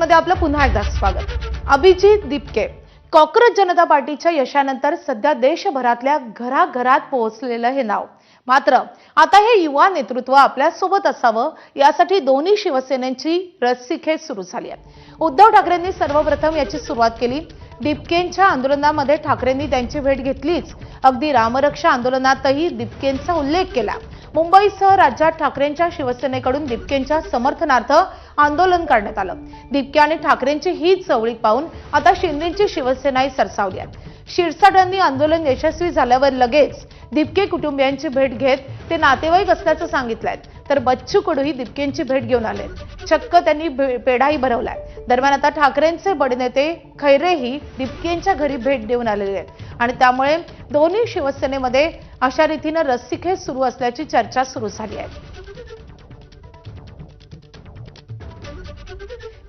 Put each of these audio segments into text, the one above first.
मध्ये आपलं पुन्हा एकदा स्वागत। अभिजित दिपके कॉक्रोच जनता पार्टीच्या यशानंतर सध्या देशभरातल्या घराघरात पोहोचलेलं हे नाव। मात्र आता हे युवा नेतृत्व आपल्या सोबत असावं यासाठी दोन्ही शिवसेनेची रस्सीखेच सुरू झाली आहे। उद्धव ठाकरेंनी सर्वप्रथम याची सुरुवात केली। दिपकेंच्या आंदोलनामध्ये ठाकरेंनी त्यांची भेट घेतलीच। अगदी रामरक्षा आंदोलनातही दिपकेंचा उल्लेख केला। मुंबईसह राज्यात ठाकरेंच्या शिवसेनेकडून दिपकेंच्या समर्थनार्थ आंदोलन करण्यात आलं। दिपके आणि ठाकरेंची ही चवळी पाहून आता शिंदेची शिवसेनाही सरसावली आहे। शिरसाटांनी आंदोलन यशस्वी झाल्यावर लगेच दिपके कुटुंबियांची भेट घेत ते नातेवाईक असल्याचं सांगितलंय। तर बच्चू कडूही दिपकेंची भेट घेऊन आले, चक्क त्यांनी पेढाही भरवलाय। दरम्यान आता ठाकरेंचे बडे नेते खैरेही दिपकेंच्या घरी भेट देऊन आलेले आहेत आणि त्यामुळे दोन्ही शिवसेनेमध्ये अशा रीतीने रस्सीखेच सुरू असल्याची चर्चा सुरू झाली आहे।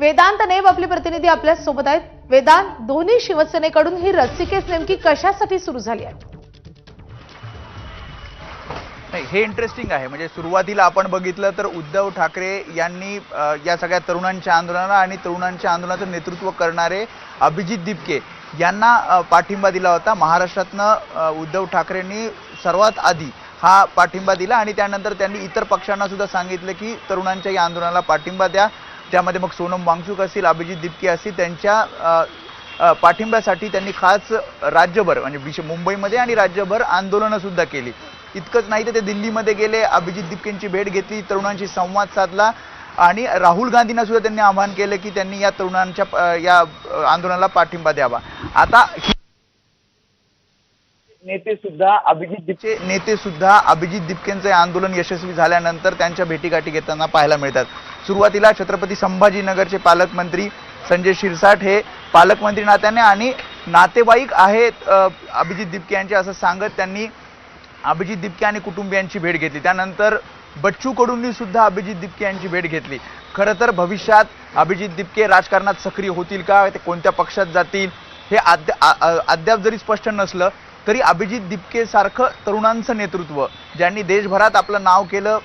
वेदांत नेब आपले प्रतिनिधी आपल्या सोबत आहेत। वेदांत, दोन्ही शिवसेनेकडून ही रस्सीखेच नेमकी कशासाठी सुरू झाली आहे? हे इंटरेस्टिंग आहे। म्हणजे सुरुवातीला आपण बघितलं तर उद्धव ठाकरे यांनी या सगळ्या तरुणांच्या आंदोलनाला आणि तरुणांच्या आंदोलनाचं नेतृत्व करणारे अभिजित दिपके यांना पाठिंबा दिला होता। महाराष्ट्रातनं उद्धव ठाकरेंनी सर्वात आधी हा पाठिंबा दिला आणि त्यानंतर त्यांनी इतर पक्षांना सुद्धा सांगितलं की तरुणांच्या या आंदोलनाला पाठिंबा द्या। त्यामध्ये मग सोनम वांगचुक असतील, अभिजित दिपके असतील, त्यांच्या पाठिंब्यासाठी त्यांनी खास राज्यभर म्हणजे मुंबईमध्ये आणि राज्यभर आंदोलनं सुद्धा केली। इतकंच नाही तर ते दिल्लीमध्ये गेले, अभिजित दिपकेंची भेट घेतली, तरुणांशी संवाद साधला आणि राहुल गांधींना सुद्धा त्यांनी आवाहन केलं की त्यांनी या तरुणांच्या या आंदोलनाला पाठिंबा द्यावा। आता नेते सुद्धा अभिजित दिपकेंचे आंदोलन यशस्वी झाल्यानंतर त्यांच्या भेटीगाठी घेताना पाहायला मिळतात। सुरुवातीला छत्रपती संभाजीनगरचे पालकमंत्री संजय शिरसाट हे पालकमंत्री नात्याने आणि नातेवाईक आहेत अभिजित दिपके यांचे असं सांगत त्यांनी अभिजित दिपके आणि कुटुंबियांची भेट घेतली। त्यानंतर बच्चू कडूंनी सुद्धा अभिजित दिपके यांची भेट घेतली। खरं तर भविष्यात अभिजित दिपके राजकारणात सक्रिय होतील का, ते कोणत्या पक्षात जातील हे अद्याप जरी स्पष्ट नसलं तरी अभिजित दिपके सारखं तरुणांचं नेतृत्व ज्यांनी देशभरात आपलं नाव केलं,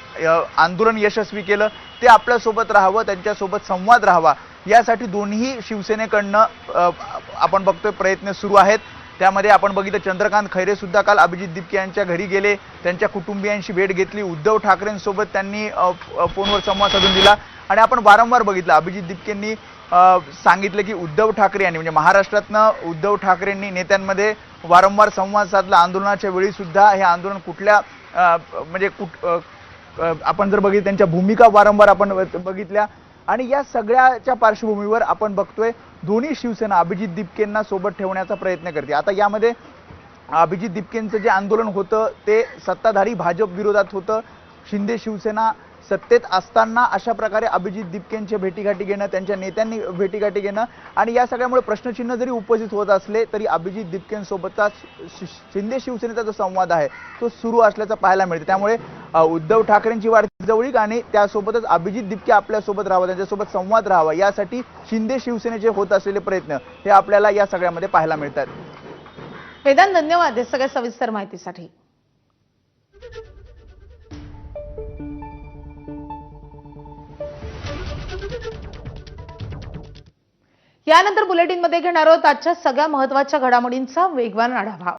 आंदोलन यशस्वी केलं, ते आपल्यासोबत राहावं, त्यांच्यासोबत संवाद राहावा यासाठी दोन्ही शिवसेनेकडनं आपण बघतोय प्रयत्न सुरू आहेत। त्यामध्ये आपण बघितलं चंद्रकांत खैरे सुद्धा काल अभिजित दिपके यांच्या घरी गेले, त्यांच्या कुटुंबियांशी भेट घेतली, उद्धव ठाकरेंसोबत त्यांनी फोनवर संवाद साधून दिला आणि आपण वारंवार बघितलं अभिजित दिपकेंनी सांगितलं की उद्धव ठाकरे यांनी म्हणजे महाराष्ट्रातनं उद्धव ठाकरेंनी नेत्यांमध्ये वारंवार संवाद साधला। आंदोलनाच्या वेळी सुद्धा हे आंदोलन कुठल्या म्हणजे आपण जर बघितलं त्यांच्या भूमिका वारंवार आपण बघितल्या आणि या सगळ्याच्या पार्श्वभूमीवर आपण बघतोय दोन्ही शिवसेना अभिजित दिपकेंना सोबत ठेवण्याचा प्रयत्न करते। आता यामध्ये अभिजित दिपकेंचं जे आंदोलन होतं ते सत्ताधारी भाजप विरोधात होतं। शिंदे शिवसेना सत्तेत असताना अशा प्रकारे अभिजित दिपकेंचे भेटीगाठी घेणं, त्यांच्या नेत्यांनी भेटीगाठी घेणं आणि या सगळ्यामुळे प्रश्नचिन्ह जरी उपस्थित होत असले तरी अभिजित दिपकेंसोबतचा शिंदे शिवसेनेचा जो संवाद आहे तो सुरू असल्याचं पाहायला मिळते। त्यामुळे उद्धव ठाकरेंची वाढती जवळीक आणि त्यासोबतच अभिजित दिपके आपल्यासोबत राहावं, त्यांच्यासोबत संवाद राहावा यासाठी शिंदे शिवसेनेचे होत असलेले प्रयत्न हे आपल्याला या सगळ्यामध्ये पाहायला मिळतात। वेदांत, धन्यवाद या सगळ्या सविस्तर माहितीसाठी। यानंतर बुलेटिनमध्ये घेणार आहोत आजच्या सगळ्या महत्त्वाच्या घडामोडींचा वेगवान आढावा।